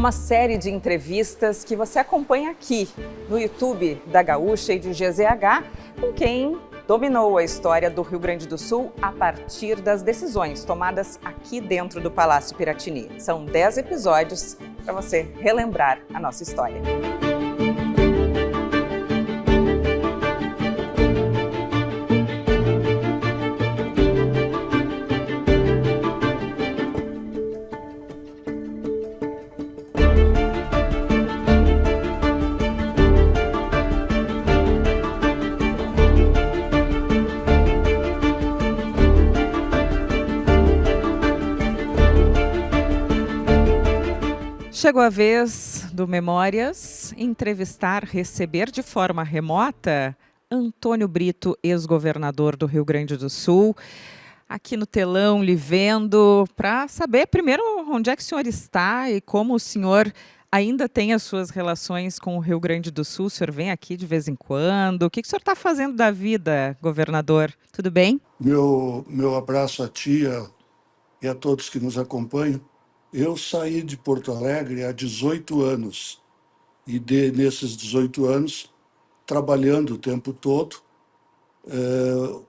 uma série de entrevistas que você acompanha aqui no YouTube da Gaúcha e de GZH, com quem dominou a história do Rio Grande do Sul a partir das decisões tomadas aqui dentro do Palácio Piratini. São 10 episódios para você relembrar a nossa história. Chegou a vez do Memórias entrevistar, receber de forma remota Antônio Brito, ex-governador do Rio Grande do Sul, aqui no telão, lhe vendo, para saber primeiro onde é que o senhor está e como o senhor ainda tem as suas relações com o Rio Grande do Sul. O senhor vem aqui de vez em quando. O que o senhor está fazendo da vida, governador? Tudo bem? Meu abraço a ti e a todos que nos acompanham. Eu saí de Porto Alegre há 18 anos e nesses 18 anos trabalhando o tempo todo,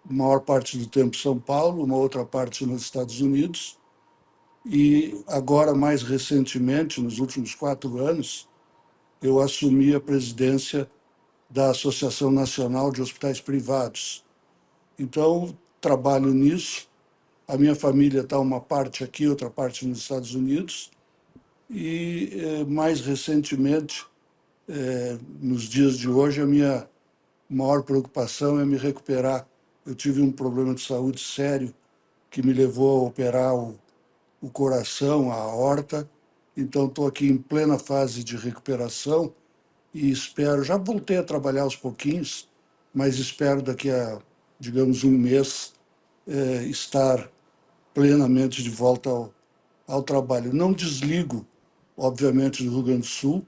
maior parte do tempo em São Paulo, uma outra parte nos Estados Unidos, e agora, mais recentemente, nos últimos 4 anos, eu assumi a presidência da Associação Nacional de Hospitais Privados. Então, trabalho nisso. A minha família está uma parte aqui, outra parte nos Estados Unidos. E, mais recentemente, nos dias de hoje, a minha maior preocupação é me recuperar. Eu tive um problema de saúde sério que me levou a operar o coração, a aorta. Então, estou aqui em plena fase de recuperação e espero, já voltei a trabalhar aos pouquinhos, mas espero daqui a, digamos, um mês, estar plenamente de volta ao trabalho. Não desligo, obviamente, do Rio Grande do Sul.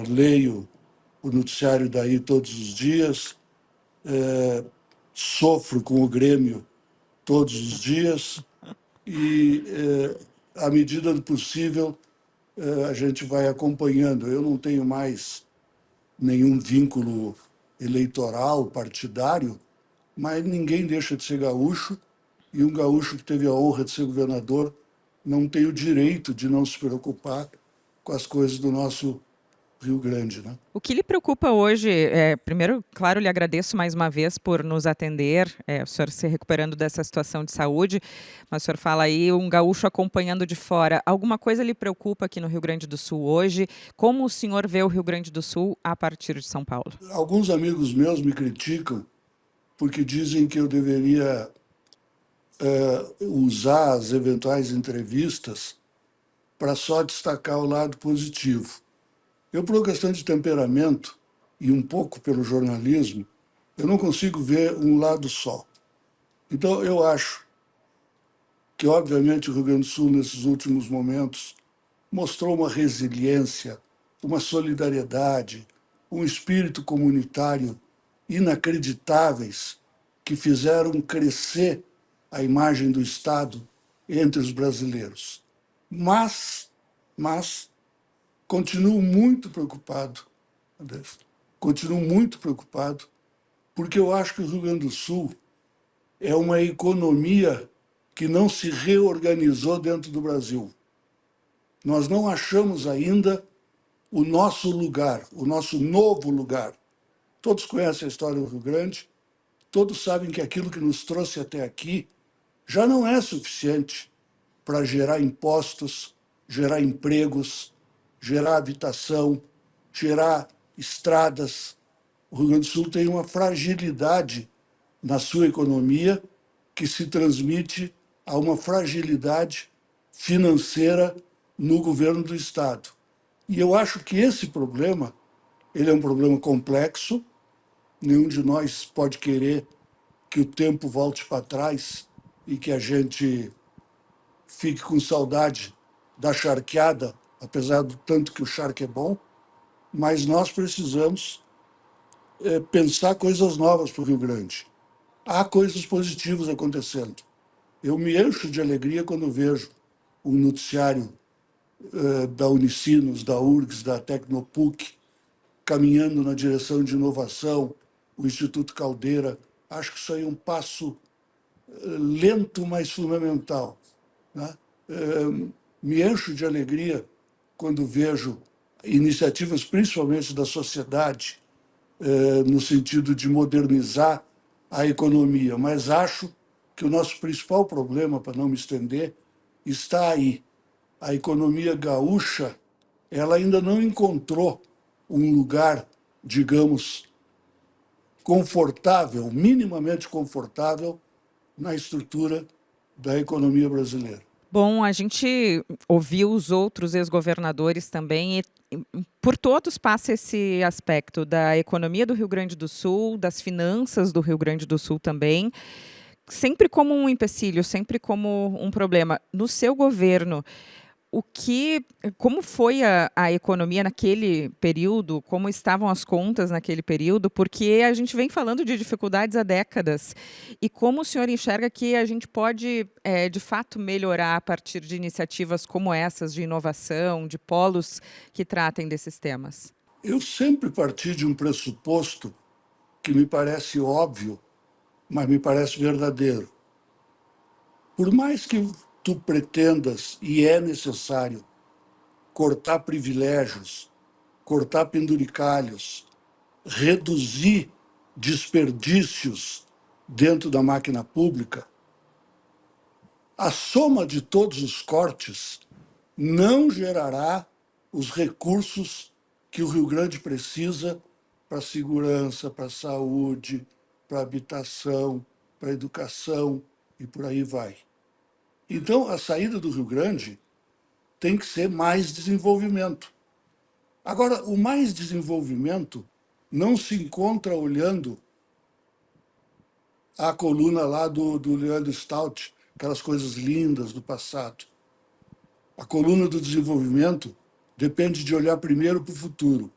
Leio o noticiário daí todos os dias, sofro com o Grêmio todos os dias e, à medida do possível, a gente vai acompanhando. Eu não tenho mais nenhum vínculo eleitoral, partidário, mas ninguém deixa de ser gaúcho, e um gaúcho que teve a honra de ser governador não tem o direito de não se preocupar com as coisas do nosso Rio Grande, né? O que lhe preocupa hoje, primeiro, claro, lhe agradeço mais uma vez por nos atender, o senhor se recuperando dessa situação de saúde, mas o senhor fala aí, um gaúcho acompanhando de fora. Alguma coisa lhe preocupa aqui no Rio Grande do Sul hoje? Como o senhor vê o Rio Grande do Sul a partir de São Paulo? Alguns amigos meus me criticam porque dizem que eu deveria usar as eventuais entrevistas para só destacar o lado positivo. Eu, por uma questão de temperamento e um pouco pelo jornalismo, eu não consigo ver um lado só. Então, eu acho que, obviamente, o Rio Grande do Sul, nesses últimos momentos, mostrou uma resiliência, uma solidariedade, um espírito comunitário inacreditáveis que fizeram crescer a imagem do Estado entre os brasileiros. Mas continuo muito preocupado, porque eu acho que o Rio Grande do Sul é uma economia que não se reorganizou dentro do Brasil. Nós não achamos ainda o nosso lugar, o nosso novo lugar. Todos conhecem a história do Rio Grande, todos sabem que aquilo que nos trouxe até aqui já não é suficiente para gerar impostos, gerar empregos, gerar habitação, gerar estradas. O Rio Grande do Sul tem uma fragilidade na sua economia que se transmite a uma fragilidade financeira no governo do Estado. E eu acho que esse problema, ele é um problema complexo. Nenhum de nós pode querer que o tempo volte para trás e que a gente fique com saudade da charqueada, apesar do tanto que o charque é bom, mas nós precisamos pensar coisas novas para o Rio Grande. Há coisas positivas acontecendo. Eu me encho de alegria quando vejo um noticiário da Unicinos, da URGS, da Tecnopuc, caminhando na direção de inovação, o Instituto Caldeira. Acho que isso aí é um passo lento, mas fundamental, né? Me encho de alegria quando vejo iniciativas, principalmente da sociedade, no sentido de modernizar a economia, mas acho que o nosso principal problema, para não me estender, está aí. A economia gaúcha, ela ainda não encontrou um lugar, digamos, confortável, minimamente confortável, na estrutura da economia brasileira. Bom, a gente ouviu os outros ex-governadores também, e por todos passa esse aspecto da economia do Rio Grande do Sul, das finanças do Rio Grande do Sul também, sempre como um empecilho, sempre como um problema. No seu governo, como foi a economia naquele período, como estavam as contas naquele período, porque a gente vem falando de dificuldades há décadas, e como o senhor enxerga que a gente pode, de fato, melhorar a partir de iniciativas como essas, de inovação, de polos que tratem desses temas? Eu sempre parti de um pressuposto que me parece óbvio, mas me parece verdadeiro. Por mais que tu pretendas, e é necessário, cortar privilégios, cortar penduricalhos, reduzir desperdícios dentro da máquina pública, a soma de todos os cortes não gerará os recursos que o Rio Grande precisa para a segurança, para a saúde, para a habitação, para a educação e por aí vai. Então, a saída do Rio Grande tem que ser mais desenvolvimento. Agora, o mais desenvolvimento não se encontra olhando a coluna lá do Leandro Stout, aquelas coisas lindas do passado. A coluna do desenvolvimento depende de olhar primeiro para o futuro,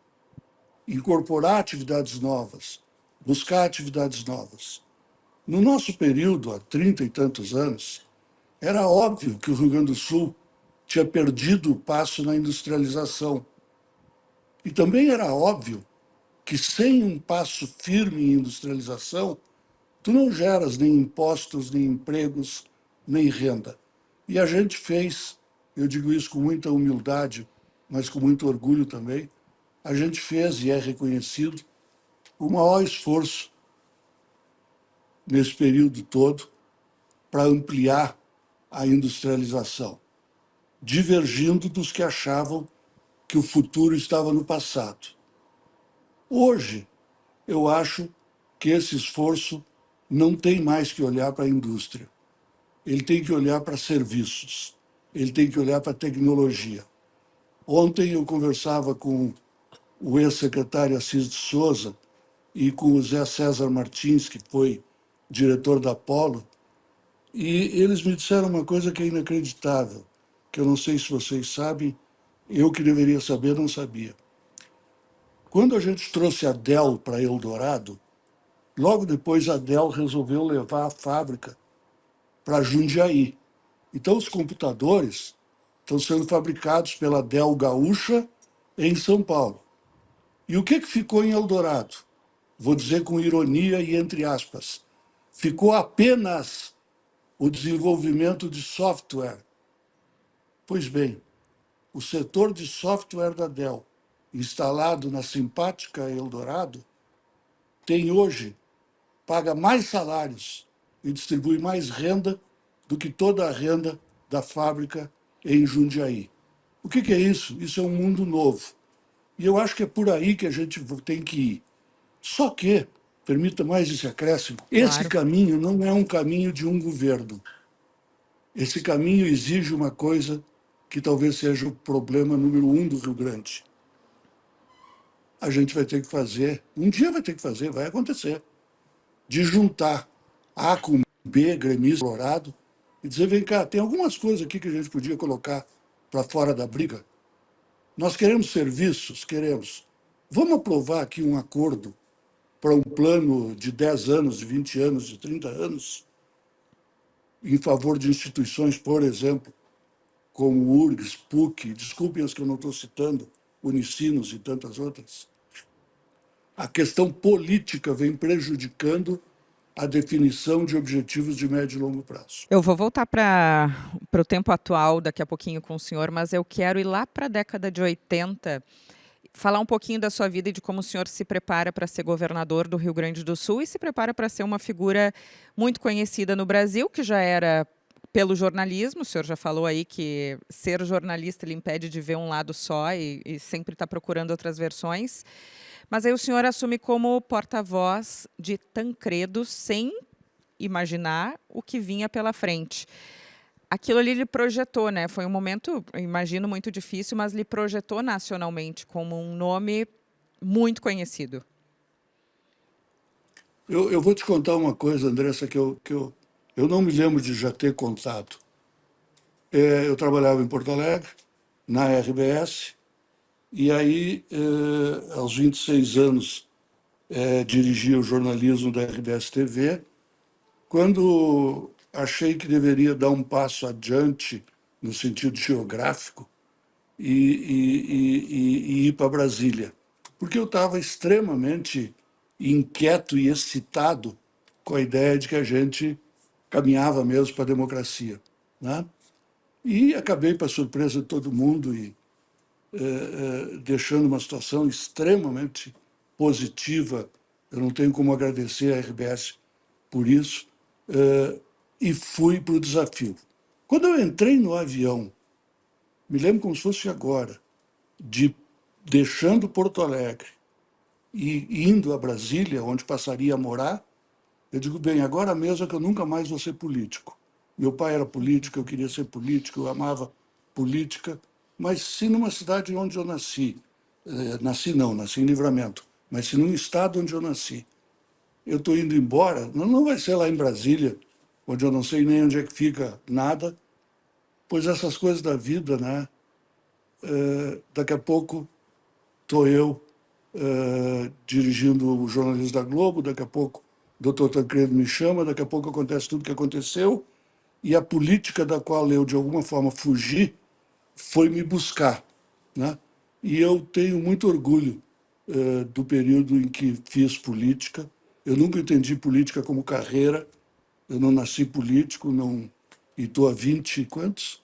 incorporar atividades novas, buscar atividades novas. No nosso período, há 30 e tantos anos, era óbvio que o Rio Grande do Sul tinha perdido o passo na industrialização. E também era óbvio que sem um passo firme em industrialização, tu não geras nem impostos, nem empregos, nem renda. E a gente fez, eu digo isso com muita humildade, mas com muito orgulho também, a gente fez, e é reconhecido, o maior esforço nesse período todo para ampliar a industrialização, divergindo dos que achavam que o futuro estava no passado. Hoje, eu acho que esse esforço não tem mais que olhar para a indústria. Ele tem que olhar para serviços, ele tem que olhar para a tecnologia. Ontem eu conversava com o ex-secretário Assis de Souza e com o Zé César Martins, que foi diretor da Apollo, e eles me disseram uma coisa que é inacreditável, que eu não sei se vocês sabem, eu que deveria saber, não sabia. Quando a gente trouxe a Dell para Eldorado, logo depois a Dell resolveu levar a fábrica para Jundiaí. Então os computadores estão sendo fabricados pela Dell Gaúcha em São Paulo. E o que ficou em Eldorado? Vou dizer com ironia e entre aspas. Ficou apenas o desenvolvimento de software. Pois bem, o setor de software da Dell, instalado na simpática Eldorado, tem hoje, paga mais salários e distribui mais renda do que toda a renda da fábrica em Jundiaí. O que é isso? Isso é um mundo novo. E eu acho que é por aí que a gente tem que ir. Só que, permita mais esse acréscimo, esse Claro. caminho não é um caminho de um governo. Esse caminho exige uma coisa que talvez seja o problema número um do Rio Grande. A gente vai ter que fazer, um dia vai ter que fazer, vai acontecer, de juntar A com B, gremista, colorado, e dizer, vem cá, tem algumas coisas aqui que a gente podia colocar para fora da briga. Nós queremos serviços, queremos. Vamos aprovar aqui um acordo para um plano de 10 anos, de 20 anos, de 30 anos, em favor de instituições, por exemplo, como URGS, PUC, desculpem as que eu não estou citando, Unicinos e tantas outras, a questão política vem prejudicando a definição de objetivos de médio e longo prazo. Eu vou voltar para o tempo atual daqui a pouquinho com o senhor, mas eu quero ir lá para a década de 80, falar um pouquinho da sua vida e de como o senhor se prepara para ser governador do Rio Grande do Sul e se prepara para ser uma figura muito conhecida no Brasil, que já era pelo jornalismo. O senhor já falou aí que ser jornalista lhe impede de ver um lado só e sempre está procurando outras versões. Mas aí o senhor assume como porta-voz de Tancredo sem imaginar o que vinha pela frente. Aquilo ali lhe projetou, né? Foi um momento, eu imagino, muito difícil, mas lhe projetou nacionalmente como um nome muito conhecido. Eu vou te contar uma coisa, Andressa, que eu não me lembro de já ter contado. Eu trabalhava em Porto Alegre, na RBS, e aí, aos 26 anos, dirigia o jornalismo da RBS TV. Quando achei que deveria dar um passo adiante no sentido geográfico e ir para Brasília, porque eu estava extremamente inquieto e excitado com a ideia de que a gente caminhava mesmo para a democracia, né? E acabei, para surpresa de todo mundo, deixando uma situação extremamente positiva. Eu não tenho como agradecer à RBS por isso, e fui para o desafio. Quando eu entrei no avião, me lembro como se fosse agora, deixando Porto Alegre e indo a Brasília, onde passaria a morar, eu digo, bem, agora mesmo é que eu nunca mais vou ser político. Meu pai era político, eu queria ser político, eu amava política, mas se numa cidade onde eu nasci, nasci em Livramento, mas se num estado onde eu nasci, eu estou indo embora, não vai ser lá em Brasília, onde eu não sei nem onde é que fica nada, pois essas coisas da vida, né? Daqui a pouco estou eu dirigindo o jornalismo da Globo, daqui a pouco o doutor Tancredo me chama, daqui a pouco acontece tudo o que aconteceu, e a política da qual eu, de alguma forma, fugi, foi me buscar, né? E eu tenho muito orgulho do período em que fiz política. Eu nunca entendi política como carreira, eu não nasci político, não, e estou há 20, quantos?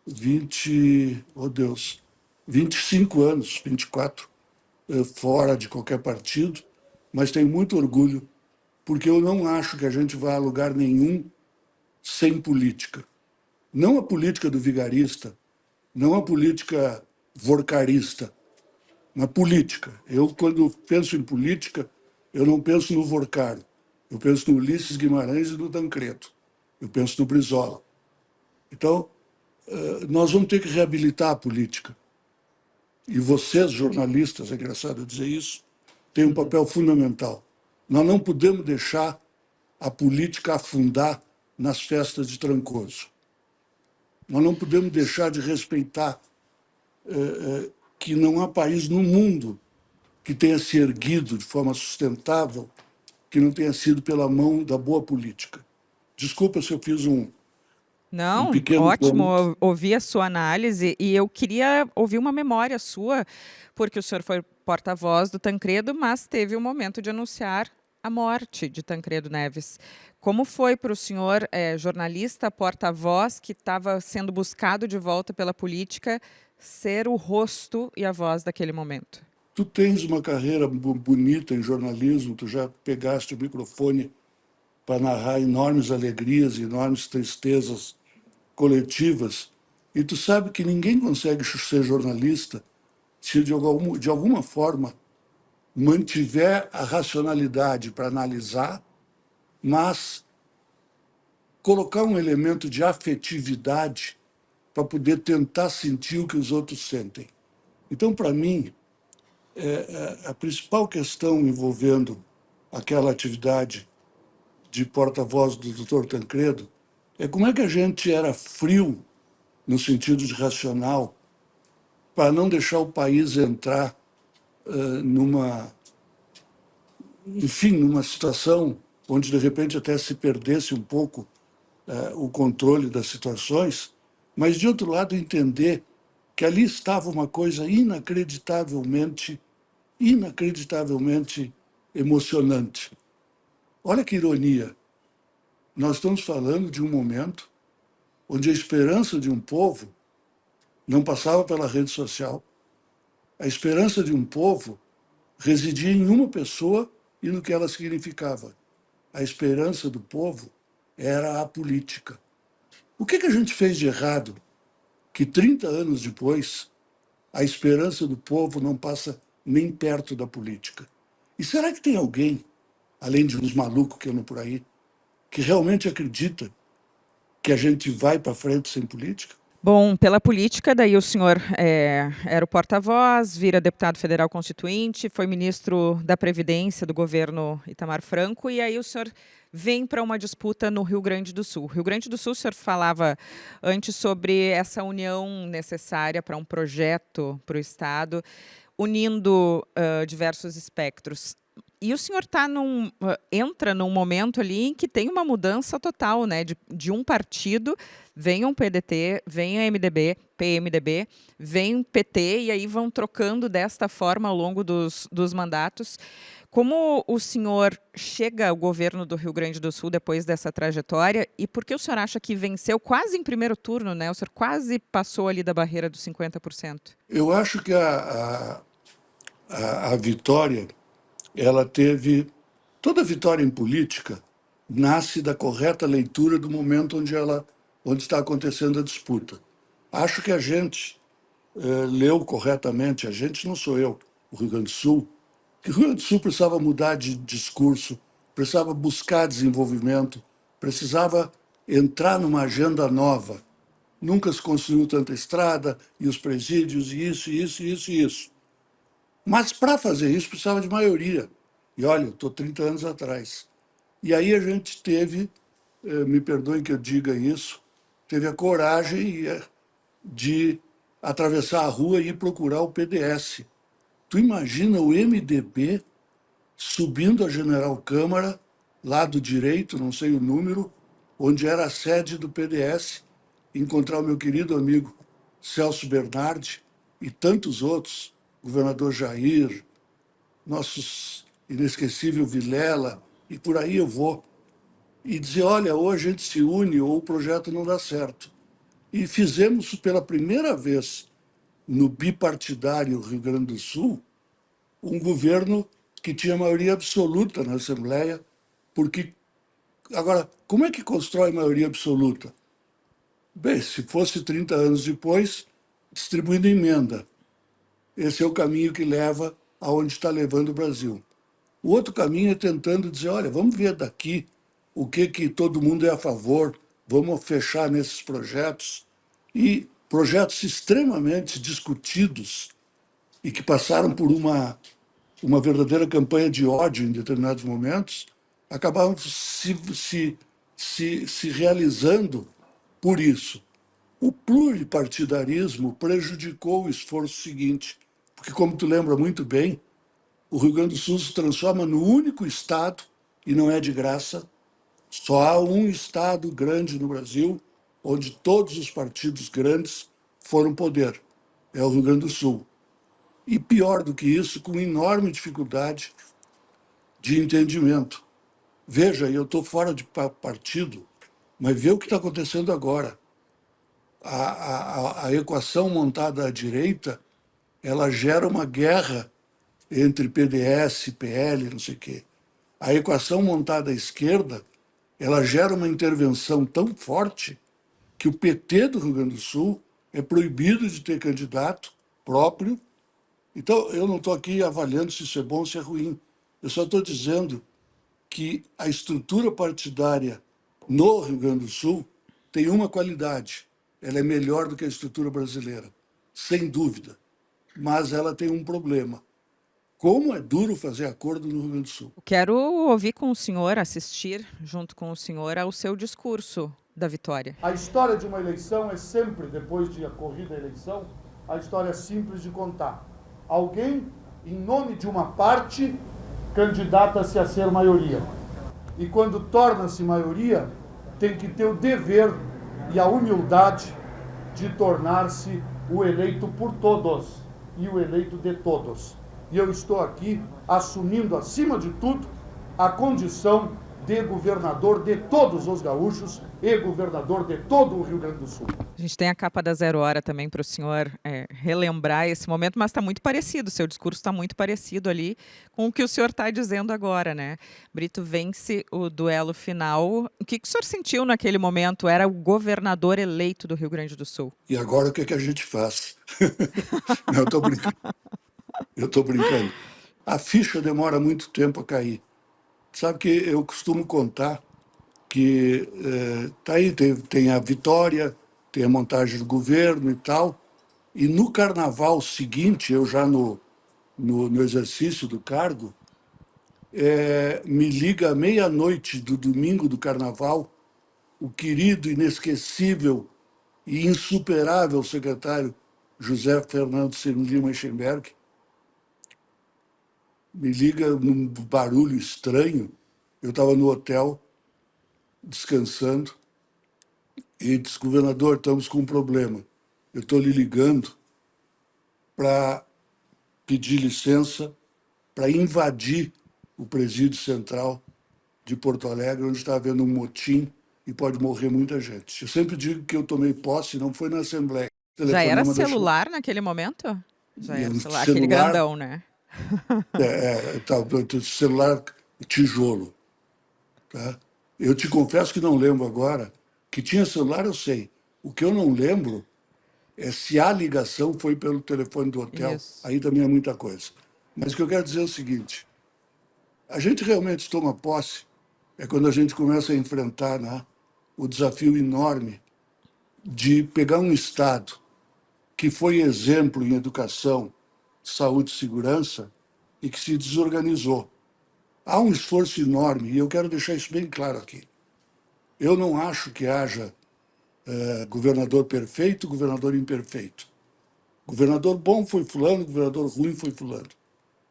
20, oh Deus, 25 anos, 24, fora de qualquer partido, mas tenho muito orgulho, porque eu não acho que a gente vá a lugar nenhum sem política. Não a política do vigarista, não a política vorcarista, mas política. Eu, quando penso em política, eu não penso no Vorcaro, eu penso no Ulisses Guimarães e no Tancredo, eu penso no Brizola. Então, nós vamos ter que reabilitar a política. E vocês, jornalistas, é engraçado dizer isso, têm um papel fundamental. Nós não podemos deixar a política afundar nas festas de Trancoso. Nós não podemos deixar de respeitar que não há país no mundo que tenha se erguido de forma sustentável que não tenha sido pela mão da boa política. Desculpa se eu fiz um Não, pequeno ótimo ponto. ouvir a sua análise e eu queria ouvir uma memória sua, porque o senhor foi porta-voz do Tancredo, mas teve o momento de anunciar a morte de Tancredo Neves. Como foi para o senhor, jornalista, porta-voz, que estava sendo buscado de volta pela política, ser o rosto e a voz daquele momento? Tu tens uma carreira bonita em jornalismo, tu já pegaste o microfone para narrar enormes alegrias e enormes tristezas coletivas, e tu sabe que ninguém consegue ser jornalista se de alguma forma mantiver a racionalidade para analisar, mas colocar um elemento de afetividade para poder tentar sentir o que os outros sentem. Então, para mim, a principal questão envolvendo aquela atividade de porta-voz do Dr. Tancredo é como é que a gente era frio no sentido de racional para não deixar o país entrar numa situação onde de repente até se perdesse um pouco o controle das situações, mas de outro lado entender que ali estava uma coisa inacreditavelmente emocionante. Olha que ironia. Nós estamos falando de um momento onde a esperança de um povo não passava pela rede social. A esperança de um povo residia em uma pessoa e no que ela significava. A esperança do povo era a política. O que a gente fez de errado que 30 anos depois a esperança do povo não passa nem perto da política? E será que tem alguém, além de uns malucos que andam por aí, que realmente acredita que a gente vai para frente sem política? Bom, pela política, daí o senhor era o porta-voz, vira deputado federal constituinte, foi ministro da Previdência do governo Itamar Franco, e aí o senhor vem para uma disputa no Rio Grande do Sul. Rio Grande do Sul, o senhor falava antes sobre essa união necessária para um projeto para o Estado, unindo diversos espectros. E o senhor entra num momento ali em que tem uma mudança total, né? De um partido, vem um PDT, vem a MDB, PMDB, vem um PT, e aí vão trocando desta forma ao longo dos mandatos. Como o senhor chega ao governo do Rio Grande do Sul depois dessa trajetória, e por que o senhor acha que venceu quase em primeiro turno, né? O senhor quase passou ali da barreira dos 50%. Eu acho que a vitória, ela teve... Toda vitória em política nasce da correta leitura do momento onde está acontecendo a disputa. Acho que a gente leu corretamente, a gente não sou eu, o Rio Grande do Sul, que o Rio Grande do Sul precisava mudar de discurso, precisava buscar desenvolvimento, precisava entrar numa agenda nova. Nunca se construiu tanta estrada, e os presídios, e isso. Mas para fazer isso precisava de maioria. E olha, eu estou 30 anos atrás. E aí a gente teve, me perdoem que eu diga isso, teve a coragem de atravessar a rua e ir procurar o PDS. Tu imagina o MDB subindo a General Câmara, lado direito, não sei o número, onde era a sede do PDS, encontrar o meu querido amigo Celso Bernardi e tantos outros, governador Jair, nossos inesquecível Vilela, e por aí eu vou, e dizer, olha, ou a gente se une ou o projeto não dá certo. E fizemos pela primeira vez no bipartidário Rio Grande do Sul um governo que tinha maioria absoluta na Assembleia, porque, agora, como é que constrói maioria absoluta? Bem, se fosse 30 anos depois, distribuindo emenda. Esse é o caminho que leva aonde está levando o Brasil. O outro caminho é tentando dizer, olha, vamos ver daqui o que todo mundo é a favor, vamos fechar nesses projetos. E projetos extremamente discutidos e que passaram por uma verdadeira campanha de ódio em determinados momentos, acabaram se realizando por isso. O pluripartidarismo prejudicou o esforço seguinte, porque, como tu lembra muito bem, o Rio Grande do Sul se transforma no único estado, e não é de graça, só há um estado grande no Brasil onde todos os partidos grandes foram poder, é o Rio Grande do Sul. E pior do que isso, com enorme dificuldade de entendimento. Veja, eu estou fora de partido, mas vê o que está acontecendo agora. A equação montada à direita, ela gera uma guerra entre PDS, PL, não sei o quê. A equação montada à esquerda, ela gera uma intervenção tão forte que o PT do Rio Grande do Sul é proibido de ter candidato próprio. Então, eu não estou aqui avaliando se isso é bom ou se é ruim. Eu só estou dizendo que a estrutura partidária no Rio Grande do Sul tem uma qualidade. Ela é melhor do que a estrutura brasileira, sem dúvida. Mas ela tem um problema. Como é duro fazer acordo no Rio Grande do Sul. Quero ouvir com o senhor, assistir junto com o senhor ao seu discurso da vitória. A história de uma eleição é sempre, depois de a corrida à eleição, a história simples de contar. Alguém, em nome de uma parte, candidata-se a ser maioria. E quando torna-se maioria, tem que ter o dever e a humildade de tornar-se o eleito por todos e o eleito de todos. E eu estou aqui assumindo, acima de tudo, a condição de governador de todos os gaúchos e governador de todo o Rio Grande do Sul. A gente tem a capa da Zero Hora também para o senhor relembrar esse momento, mas está muito parecido, seu discurso está muito parecido ali com o que o senhor está dizendo agora, né? Brito vence o duelo final. O que o senhor sentiu naquele momento? Era o governador eleito do Rio Grande do Sul. E agora o que é que a gente faz? Não, eu estou brincando. Eu estou brincando. A ficha demora muito tempo a cair. Sabe que eu costumo contar que tá aí, tem a vitória, tem a montagem do governo e tal, e no carnaval seguinte, eu já no exercício do cargo, me liga à meia-noite do domingo do carnaval o querido, inesquecível e insuperável secretário José Fernando Lima Eichenberg, me liga num barulho estranho. Eu estava no hotel, descansando, e disse: governador, estamos com um problema. Eu estou lhe ligando para pedir licença para invadir o presídio central de Porto Alegre, onde está havendo um motim e pode morrer muita gente. Eu sempre digo que eu tomei posse, não foi na Assembleia. O Já era telefonema celular naquele momento? Já e era um celular, aquele celular, grandão, né? celular tijolo. Tá? Eu te confesso que não lembro agora. Que tinha celular, eu sei. O que eu não lembro é se a ligação foi pelo telefone do hotel. Isso. Aí também é muita coisa. Mas o que eu quero dizer é o seguinte: a gente realmente toma posse quando a gente começa a enfrentar, né, o desafio enorme de pegar um Estado que foi exemplo em educação, saúde e segurança e que se desorganizou. Há um esforço enorme, e eu quero deixar isso bem claro aqui. Eu não acho que haja governador perfeito, governador imperfeito. Governador bom foi fulano, governador ruim foi fulano.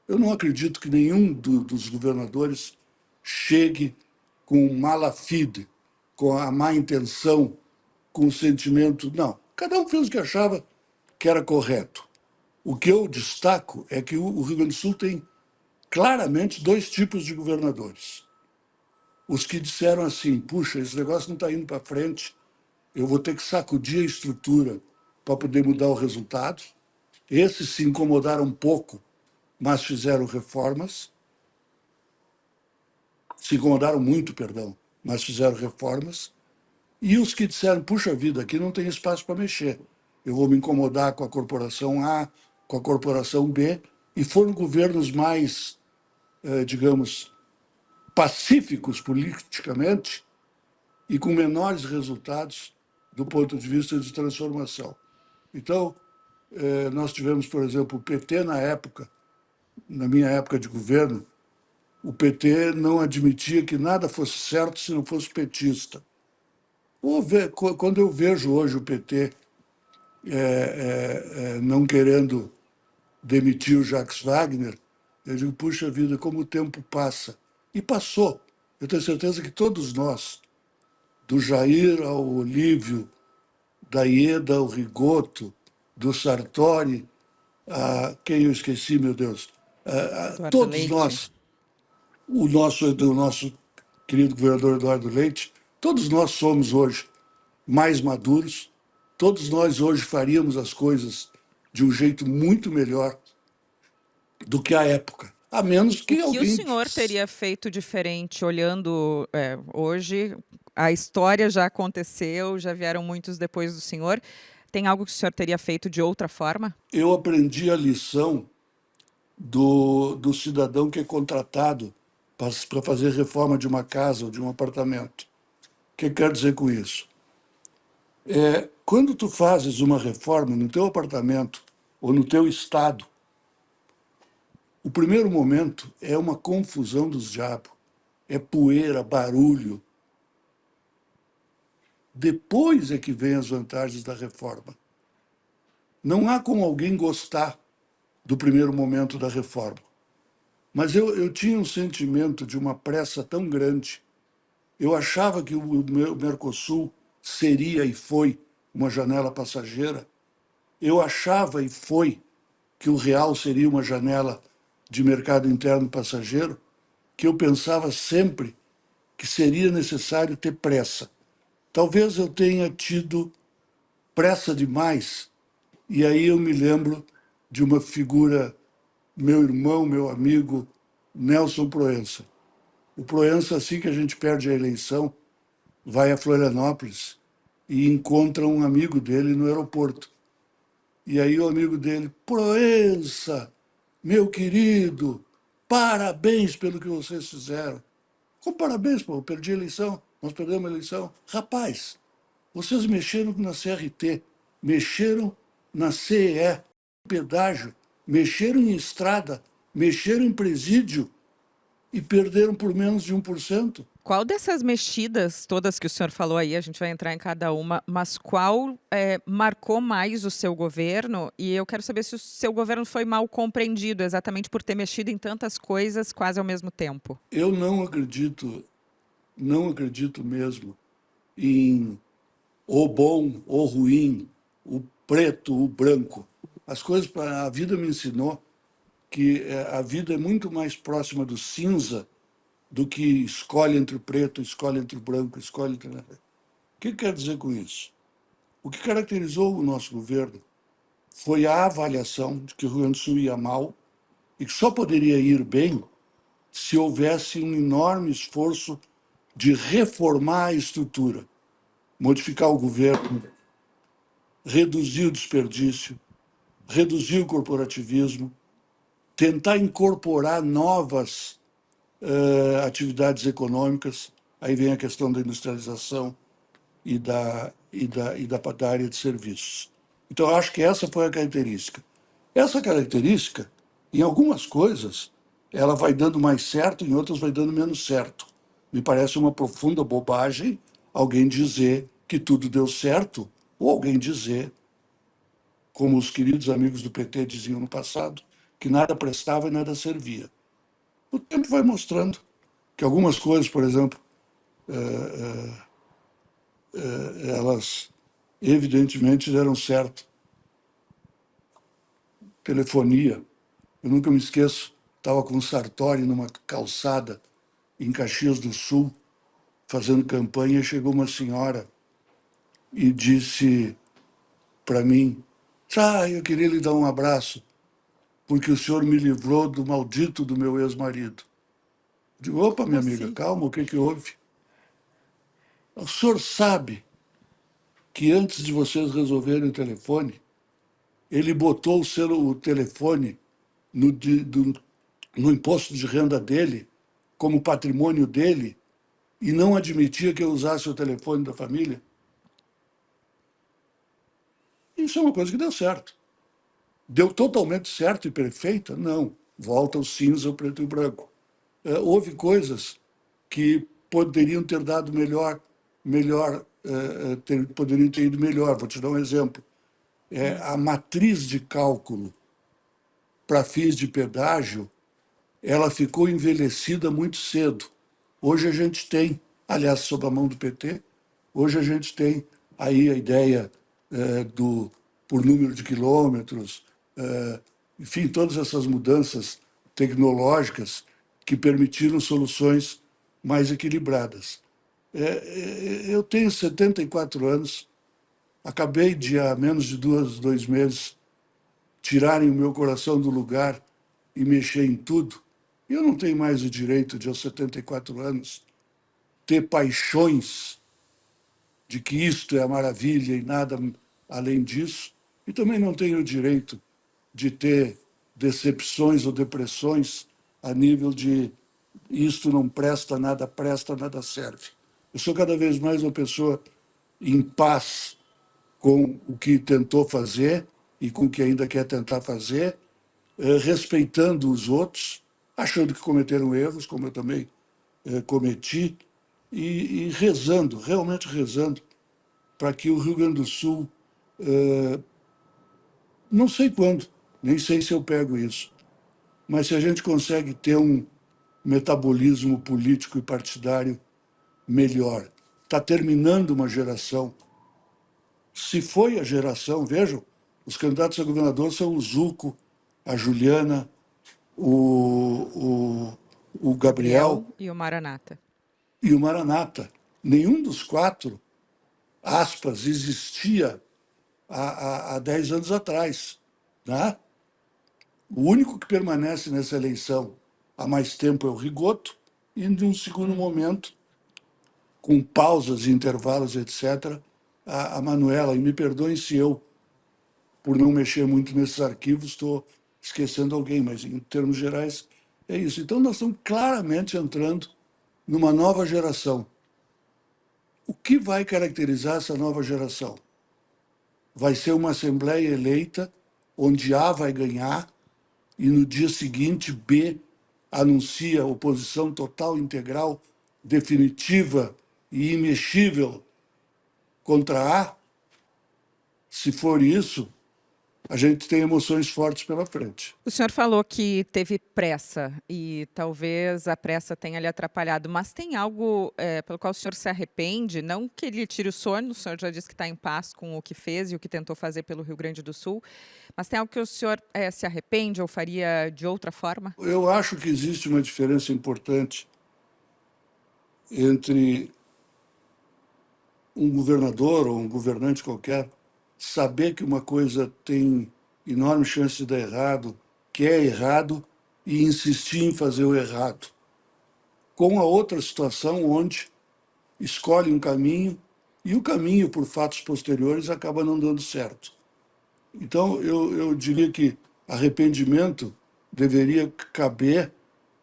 Eu não acredito que nenhum dos governadores chegue com mala fide, com a má intenção, com o sentimento. Não. Cada um fez o que achava que era correto. O que eu destaco é que o Rio Grande do Sul tem claramente dois tipos de governadores. Os que disseram assim: puxa, esse negócio não está indo para frente, eu vou ter que sacudir a estrutura para poder mudar o resultado. Esses se incomodaram um pouco, mas fizeram reformas. Se incomodaram muito, perdão, mas fizeram reformas. E os que disseram: puxa vida, aqui não tem espaço para mexer, eu vou me incomodar com a corporação A, com a corporação B, e foram governos mais, digamos, pacíficos politicamente e com menores resultados do ponto de vista de transformação. Então, nós tivemos, por exemplo, o PT na época, na minha época de governo, o PT não admitia que nada fosse certo se não fosse petista. Quando eu vejo hoje o PT não querendo demitir o Jacques Wagner, eu digo: puxa vida, como o tempo passa. E passou. Eu tenho certeza que todos nós, do Jair ao Olívio, da Ieda ao Rigoto, do Sartori, a quem eu esqueci, meu Deus, Eduardo todos Leite. nós, do nosso querido governador Eduardo Leite, todos nós somos hoje mais maduros, todos nós hoje faríamos as coisas de um jeito muito melhor do que a época, a menos O que que o alguém. senhor teria feito diferente olhando hoje? A história já aconteceu, já vieram muitos depois do senhor. Tem algo que o senhor teria feito de outra forma? Eu aprendi a lição do cidadão que é contratado para fazer reforma de uma casa ou de um apartamento. O que quer dizer com isso? Quando tu fazes uma reforma no teu apartamento ou no teu estado, o primeiro momento é uma confusão dos diabos. É poeira, barulho. Depois é que vem as vantagens da reforma. Não há como alguém gostar do primeiro momento da reforma. Mas eu tinha um sentimento de uma pressa tão grande. Eu achava que o Mercosul seria e foi uma janela passageira. Eu achava e foi que o real seria uma janela de mercado interno passageiro, que eu pensava sempre que seria necessário ter pressa. Talvez eu tenha tido pressa demais, e aí eu me lembro de uma figura, meu irmão, meu amigo, Nelson Proença. O Proença, assim que a gente perde a eleição, vai a Florianópolis e encontra um amigo dele no aeroporto. E aí o amigo dele, Proença, meu querido, parabéns pelo que vocês fizeram. Com parabéns, pô, eu perdi a eleição, nós perdemos a eleição. Rapaz, vocês mexeram na CRT, mexeram na CEE, pedágio, mexeram em estrada, mexeram em presídio e perderam por menos de 1%. Qual dessas mexidas todas que o senhor falou aí, a gente vai entrar em cada uma, mas qual marcou mais o seu governo? E eu quero saber se o seu governo foi mal compreendido, exatamente por ter mexido em tantas coisas quase ao mesmo tempo. Eu não acredito mesmo em o bom, o ruim, o preto, o branco. As coisas, a vida me ensinou que a vida é muito mais próxima do cinza do que escolhe entre o preto, escolhe entre o branco, escolhe entre... O que quer dizer com isso? O que caracterizou o nosso governo foi a avaliação de que o Rio Grande do Sul ia mal e que só poderia ir bem se houvesse um enorme esforço de reformar a estrutura, modificar o governo, reduzir o desperdício, reduzir o corporativismo, tentar incorporar novas atividades econômicas. Aí vem a questão da industrialização da área de serviços. Então, eu acho que essa foi a característica. Essa característica, em algumas coisas, ela vai dando mais certo, em outras vai dando menos certo. Me parece uma profunda bobagem alguém dizer que tudo deu certo, ou alguém dizer, como os queridos amigos do PT diziam no passado, que nada prestava e nada servia. O tempo vai mostrando que algumas coisas, por exemplo, elas evidentemente deram certo. Telefonia. Eu nunca me esqueço, estava com o Sartori numa calçada em Caxias do Sul, fazendo campanha, e chegou uma senhora e disse para mim, eu queria lhe dar um abraço, porque o senhor me livrou do maldito do meu ex-marido. Digo, opa, Como minha amiga, assim? calma, o que houve? O senhor sabe que antes de vocês resolverem o telefone, ele botou o telefone no imposto de renda dele, como patrimônio dele, e não admitia que eu usasse o telefone da família? Isso é uma coisa que deu certo. Deu totalmente certo e perfeita? Não. Volta o cinza, o preto e o branco. Houve coisas que poderiam ter dado poderiam ter ido melhor. Vou te dar um exemplo. A matriz de cálculo para fins de pedágio, ela ficou envelhecida muito cedo. Hoje a gente tem, aliás, sob a mão do PT, hoje a gente tem aí a ideia por número de quilômetros, enfim, todas essas mudanças tecnológicas que permitiram soluções mais equilibradas. Eu tenho 74 anos, acabei de, há menos de 2 meses, tirarem o meu coração do lugar e mexer em tudo. Eu não tenho mais o direito de, aos 74 anos, ter paixões de que isto é a maravilha e nada além disso, e também não tenho o direito de ter decepções ou depressões a nível de isto não presta, nada serve. Eu sou cada vez mais uma pessoa em paz com o que tentou fazer e com o que ainda quer tentar fazer, respeitando os outros, achando que cometeram erros, como eu também cometi, e rezando, realmente rezando, para que o Rio Grande do Sul, não sei quando, nem sei se eu pego isso, mas se a gente consegue ter um metabolismo político e partidário melhor. Está terminando uma geração se foi a geração, vejam, os candidatos a governador são o Zuco, a Juliana, o Gabriel Gabriel e o Maranata. e o Maranata. Nenhum dos quatro, aspas, existia há 10 anos atrás. Né? O único que permanece nessa eleição há mais tempo é o Rigoto, e, num segundo momento, com pausas e intervalos, etc., a Manuela. E me perdoem se eu, por não mexer muito nesses arquivos, estou esquecendo alguém, mas em termos gerais é isso. Então, nós estamos claramente entrando numa nova geração. O que vai caracterizar essa nova geração? Vai ser uma Assembleia eleita, onde A vai ganhar, e no dia seguinte B anuncia oposição total, integral, definitiva e imexível contra A. Se for isso, a gente tem emoções fortes pela frente. O senhor falou que teve pressa e talvez a pressa tenha lhe atrapalhado, mas tem algo pelo qual o senhor se arrepende? Não que ele tire o sono, o senhor já disse que está em paz com o que fez e o que tentou fazer pelo Rio Grande do Sul, mas tem algo que o senhor se arrepende ou faria de outra forma? Eu acho que existe uma diferença importante entre um governador ou um governante qualquer saber que uma coisa tem enorme chance de dar errado, que é errado, e insistir em fazer o errado. Com a outra situação onde escolhe um caminho e o caminho, por fatos posteriores, acaba não dando certo. Então, eu diria que arrependimento deveria caber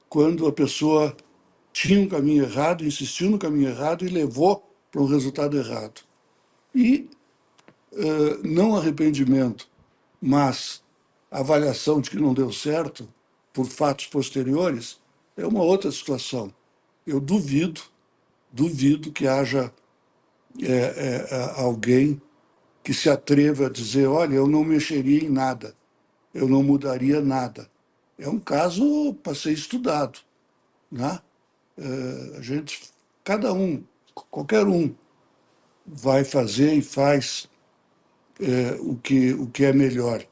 quando a pessoa tinha um caminho errado, insistiu no caminho errado e levou para um resultado errado. E não arrependimento, mas avaliação de que não deu certo por fatos posteriores, é uma outra situação. Eu duvido que haja alguém que se atreva a dizer, olha, eu não mexeria em nada, eu não mudaria nada. É um caso para ser estudado. Né? A gente, cada um, qualquer um, vai fazer e faz o que é melhor.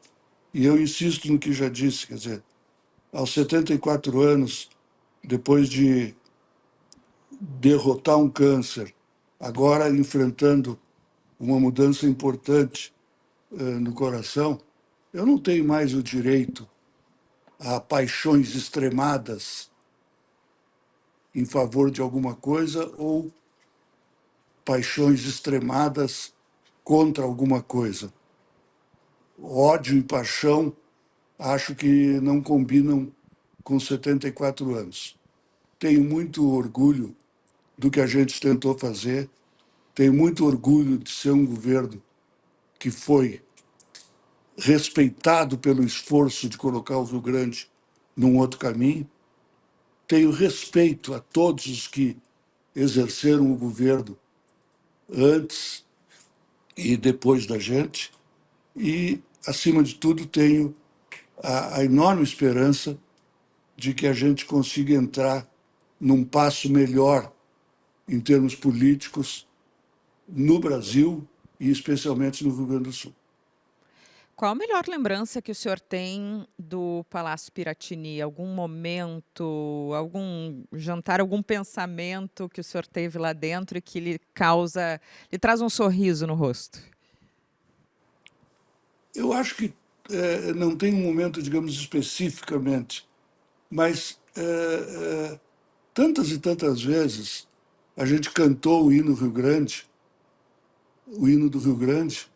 E eu insisto no que já disse, quer dizer, aos 74 anos, depois de derrotar um câncer, agora enfrentando uma mudança importante no coração, eu não tenho mais o direito a paixões extremadas em favor de alguma coisa ou paixões extremadas contra alguma coisa. Ódio e paixão acho que não combinam com 74 anos. Tenho muito orgulho do que a gente tentou fazer, tenho muito orgulho de ser um governo que foi respeitado pelo esforço de colocar o Rio Grande num outro caminho. Tenho respeito a todos os que exerceram o governo antes e depois da gente. E, acima de tudo, tenho a enorme esperança de que a gente consiga entrar num passo melhor em termos políticos no Brasil e especialmente no Rio Grande do Sul. Qual a melhor lembrança que o senhor tem do Palácio Piratini? Algum momento, algum jantar, algum pensamento que o senhor teve lá dentro e que lhe traz um sorriso no rosto? Eu acho que não tem um momento, digamos, especificamente, mas tantas e tantas vezes a gente cantou o hino Rio Grande, o hino do Rio Grande,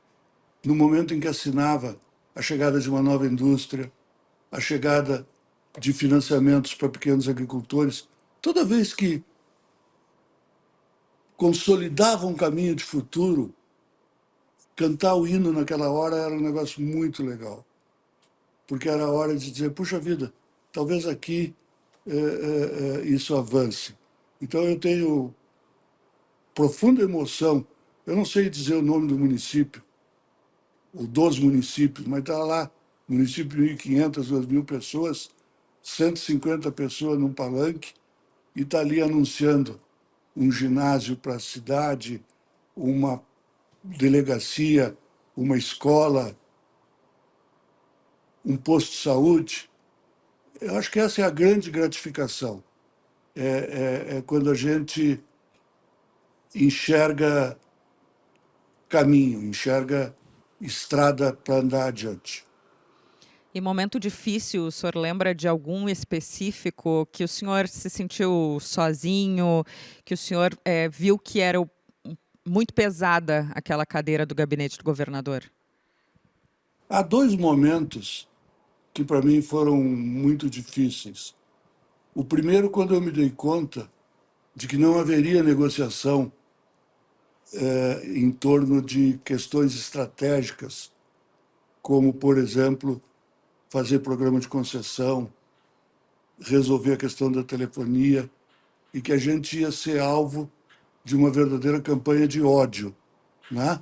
no momento em que assinava a chegada de uma nova indústria, a chegada de financiamentos para pequenos agricultores, toda vez que consolidava um caminho de futuro, cantar o hino naquela hora era um negócio muito legal, porque era a hora de dizer, puxa vida, talvez aqui isso avance. Então eu tenho profunda emoção, eu não sei dizer o nome do município, ou dos municípios, mas está lá, município de 1.500, 2.000 pessoas, 150 pessoas num palanque, e está ali anunciando um ginásio para a cidade, uma delegacia uma escola, um posto de saúde. Eu acho que essa é a grande gratificação. É quando a gente enxerga caminho, enxerga estrada para andar adiante. E momento difícil, o senhor lembra de algum específico que o senhor se sentiu sozinho, que o senhor viu que era muito pesada aquela cadeira do gabinete do governador? Há dois momentos que para mim foram muito difíceis. O primeiro, quando eu me dei conta de que não haveria negociação em torno de questões estratégicas, como, por exemplo, fazer programa de concessão, resolver a questão da telefonia, e que a gente ia ser alvo de uma verdadeira campanha de ódio, né?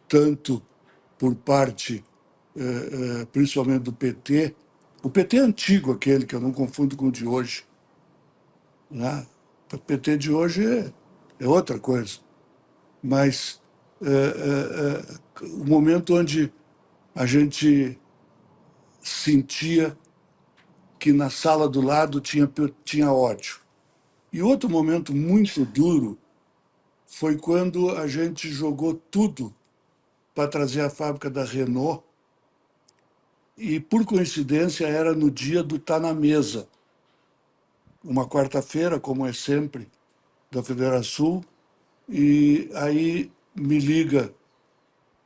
Tanto por parte, principalmente do PT, o PT antigo, aquele que eu não confundo com o de hoje, né? O PT de hoje é outra coisa, mas o momento onde a gente sentia que na sala do lado tinha ódio. E outro momento muito duro foi quando a gente jogou tudo para trazer a fábrica da Renault e, por coincidência, era no dia do Tá na Mesa, uma quarta-feira, como é sempre, da Federação, e aí me liga,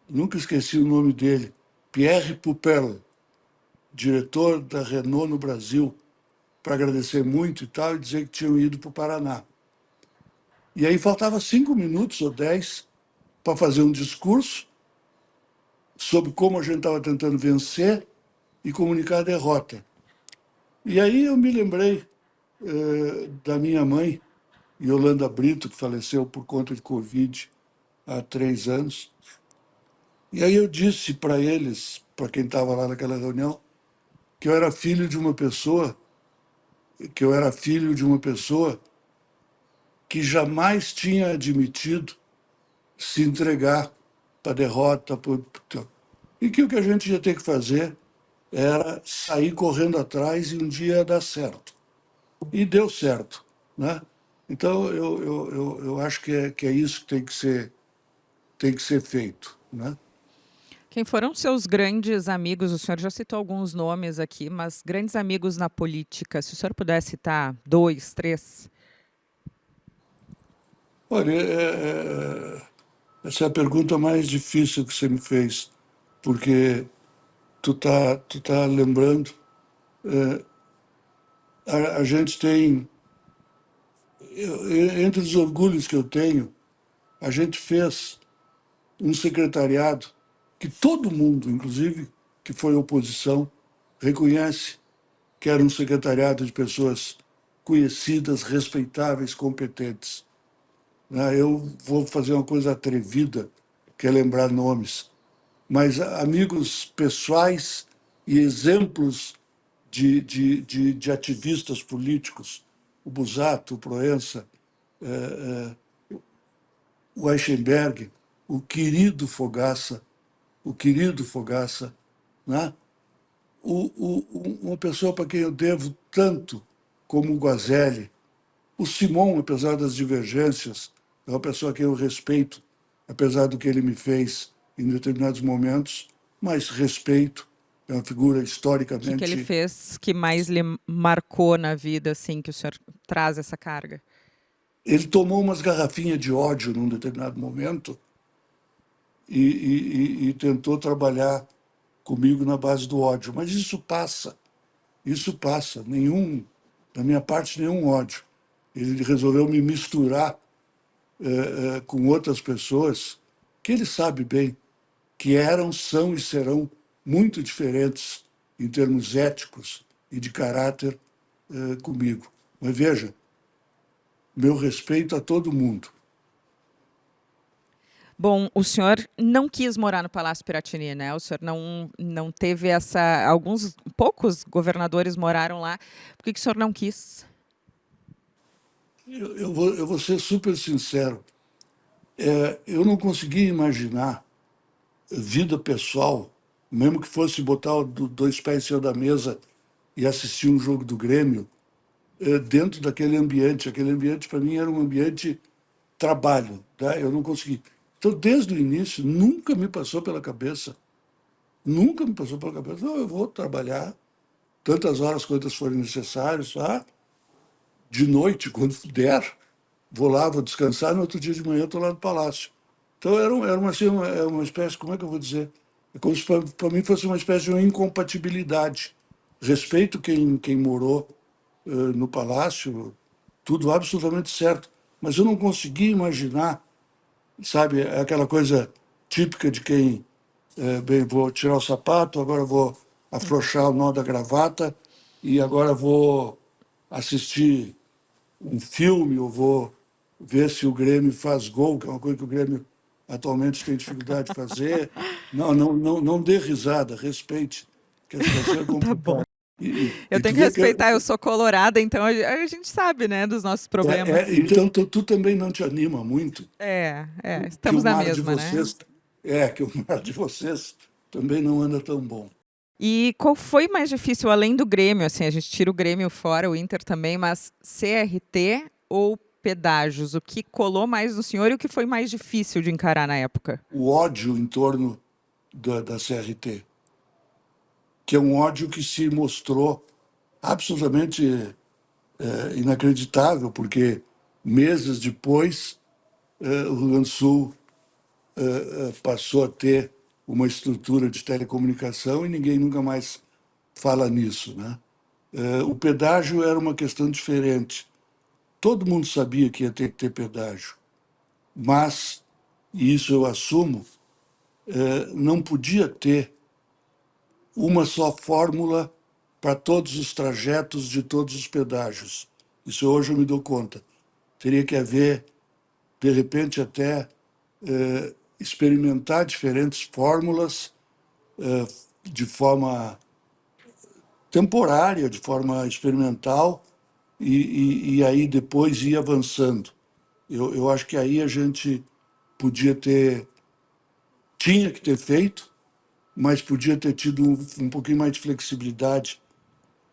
nunca esqueci o nome dele, Pierre Pupel, diretor da Renault no Brasil, para agradecer muito e tal, e dizer que tinham ido para o Paraná. E aí faltava 5 minutos ou 10 para fazer um discurso sobre como a gente estava tentando vencer e comunicar a derrota. E aí eu me lembrei da minha mãe, Yolanda Brito, que faleceu por conta de Covid há 3 anos. E aí eu disse para eles, para quem estava lá naquela reunião, que eu era filho de uma pessoa, que eu era filho de uma pessoa que jamais tinha admitido se entregar para a derrota. E que o que a gente ia ter que fazer era sair correndo atrás e um dia ia dar certo. E deu certo, né? Então, eu acho que é isso que tem que ser feito, né? Quem foram seus grandes amigos? O senhor já citou alguns nomes aqui, mas grandes amigos na política. Se o senhor puder citar dois, três. Olha, essa é a pergunta mais difícil que você me fez, porque tu tá lembrando, a gente tem, entre os orgulhos que eu tenho, a gente fez um secretariado que todo mundo, inclusive que foi oposição, reconhece que era um secretariado de pessoas conhecidas, respeitáveis, competentes. Né? Eu vou fazer uma coisa atrevida, que é lembrar nomes, mas amigos pessoais e exemplos de ativistas políticos, o Busato, o Proença, o Eichenberg, o querido Fogaça, né? Uma pessoa para quem eu devo tanto como o Guazelli, o Simon, apesar das divergências, é uma pessoa que eu respeito, apesar do que ele me fez em determinados momentos, mas respeito, é uma figura O que ele historicamente. fez que mais lhe marcou na vida, assim, que o senhor traz essa carga? Ele tomou umas garrafinhas de ódio num determinado momento e tentou trabalhar comigo na base do ódio, mas isso passa, da minha parte, nenhum ódio. Ele resolveu me misturar com outras pessoas que ele sabe bem que eram, são e serão muito diferentes em termos éticos e de caráter comigo. Mas veja, meu respeito a todo mundo. Bom, o senhor não quis morar no Palácio Piratini, né? O senhor não teve essa. Poucos governadores moraram lá. Por que o senhor não quis? Eu vou ser super sincero. Eu não conseguia imaginar vida pessoal, mesmo que fosse botar dois pés em cima da mesa e assistir um jogo do Grêmio, dentro daquele ambiente. Aquele ambiente, para mim, era um ambiente trabalho, tá? Eu não consegui. Então, desde o início, nunca me passou pela cabeça, não, eu vou trabalhar tantas horas quantas forem necessárias, tá? De noite, quando der, vou lá, vou descansar, no outro dia de manhã estou lá no palácio. Então era uma, assim, uma espécie, como é que eu vou dizer? É como se para mim fosse uma espécie de uma incompatibilidade. Respeito quem morou no palácio, tudo absolutamente certo. Mas eu não consegui imaginar, sabe, aquela coisa típica de quem, bem, vou tirar o sapato, agora vou afrouxar o nó da gravata e agora vou assistir um filme, eu vou ver se o Grêmio faz gol, que é uma coisa que o Grêmio atualmente tem dificuldade de fazer. Não, não, não, não dê risada, respeite, que a situação é Tá bom. complicada. Eu E tenho tu que vê que respeitar, eu sou colorada, então a gente sabe, né, dos nossos problemas. então tu também não te anima muito, Estamos o na mar de mesma, né? vocês que o mar de vocês também não anda tão bom. E qual foi mais difícil, além do Grêmio? Assim, a gente tira o Grêmio fora, o Inter também, mas CRT ou pedágios? O que colou mais no senhor e o que foi mais difícil de encarar na época? O ódio em torno da CRT, que é um ódio que se mostrou absolutamente inacreditável, porque meses depois o Rio Grande do Sul passou a ter uma estrutura de telecomunicação e ninguém nunca mais fala nisso, né? O pedágio era uma questão diferente. Todo mundo sabia que ia ter que ter pedágio, mas, e isso eu assumo, não podia ter uma só fórmula para todos os trajetos de todos os pedágios. Isso hoje eu me dou conta. Teria que haver, de repente, até experimentar diferentes fórmulas de forma temporária, de forma experimental, e aí depois ir avançando. Eu acho que aí a gente podia ter, tinha que ter feito, mas podia ter tido um pouquinho mais de flexibilidade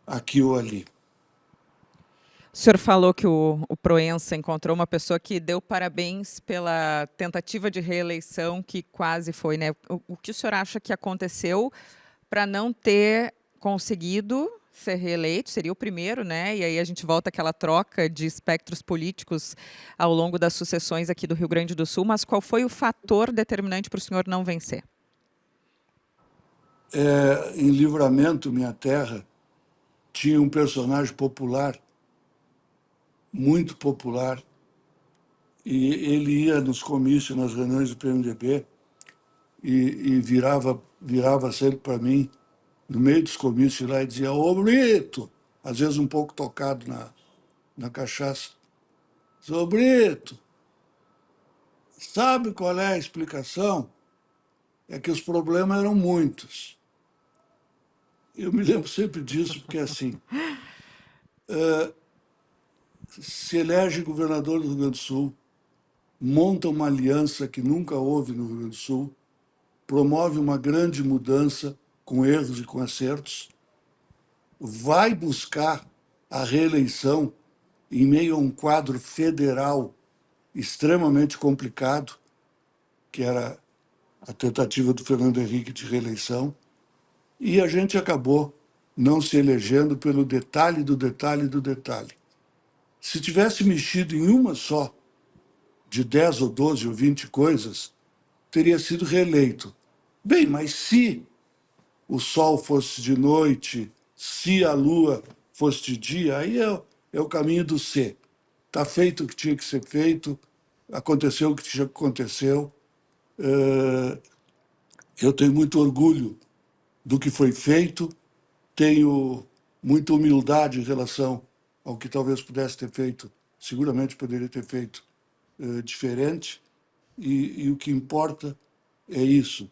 aqui ou ali. O senhor falou que o Proença encontrou uma pessoa que deu parabéns pela tentativa de reeleição que quase foi, né? O que o senhor acha que aconteceu para não ter conseguido ser reeleito? Seria o primeiro, né? E aí a gente volta àquela troca de espectros políticos ao longo das sucessões aqui do Rio Grande do Sul. Mas qual foi o fator determinante para o senhor não vencer? Em Livramento, minha terra, tinha um personagem popular, muito popular, e ele ia nos comícios, nas reuniões do PMDB, e virava sempre para mim, no meio dos comícios lá, e dizia: Ô Brito, às vezes um pouco tocado na cachaça, ô Brito, sabe qual é a explicação? É que os problemas eram muitos. Eu me lembro sempre disso, porque assim, se elege governador do Rio Grande do Sul, monta uma aliança que nunca houve no Rio Grande do Sul, promove uma grande mudança com erros e com acertos, vai buscar a reeleição em meio a um quadro federal extremamente complicado, que era a tentativa do Fernando Henrique de reeleição, e a gente acabou não se elegendo pelo detalhe do detalhe do detalhe. Se tivesse mexido em uma só, de 10 ou 12 ou 20 coisas, teria sido reeleito. Bem, mas se o sol fosse de noite, se a lua fosse de dia, aí é o caminho do ser. Está feito o que tinha que ser feito, aconteceu o que tinha que aconteceu. Eu tenho muito orgulho do que foi feito, tenho muita humildade em relação ao que talvez pudesse ter feito, seguramente poderia ter feito diferente, e o que importa é isso,